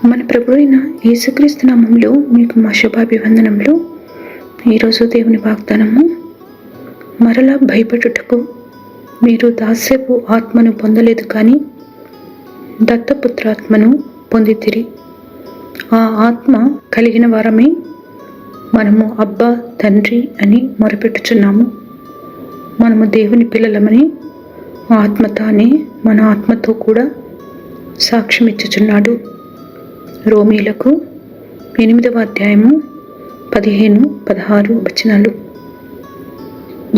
మన ప్రభు అయిన యేసుక్రీస్తు నామములో మీకు మా శుభాభివందనములు. ఈరోజు దేవుని వాగ్దానము, మరలా భయపడుటకు మీరు దాస్యపు ఆత్మను పొందలేదు కానీ దత్తపుత్రాత్మను పొందితిరి. ఆ ఆత్మ కలిగిన వారమే మనము అబ్బా తండ్రి అని మొరపెట్టుచున్నాము. మనము దేవుని పిల్లలమని ఆత్మ తానే మన ఆత్మతో కూడా సాక్ష్యం ఇచ్చుచున్నాడు. రోమీలకు 8వ అధ్యాయము 15-16 వచనాలు.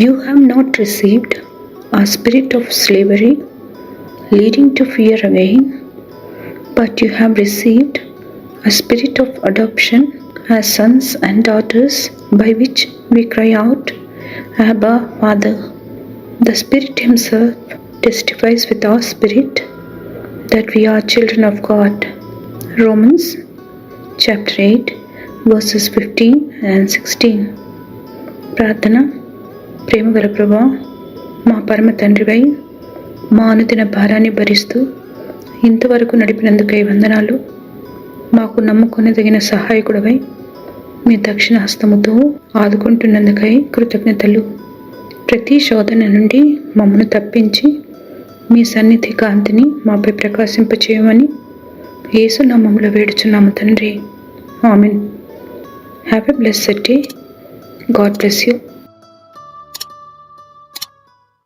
You have not received a spirit of slavery leading to fear again, but you have received a spirit of adoption as sons and daughters, by which we cry out, Abba, Father. The Spirit Himself testifies with our spirit that we are children of God. Romans chapter 8 verses 15 and 16. ప్రార్థన. ప్రేమగల ప్రభువా, మా పరమ తండ్రివై మా అనుదిన భారాన్ని భరిస్తూ ఇంతవరకు నడిపినందుకై వందనాలు. మాకు నమ్ముకొనదగిన సహాయకుడవై మీ దక్షిణ హస్తముతో ఆదుకుంటున్నందుకై కృతజ్ఞతలు. ప్రతి శోధన నుండి మమ్మను తప్పించి మీ సన్నిధి కాంతిని మాపై ప్రకాశింపచేయమని యేసు నామములో వేడుచున్నాము తండ్రి. ఆమేన్. Have a blessed day. God bless you.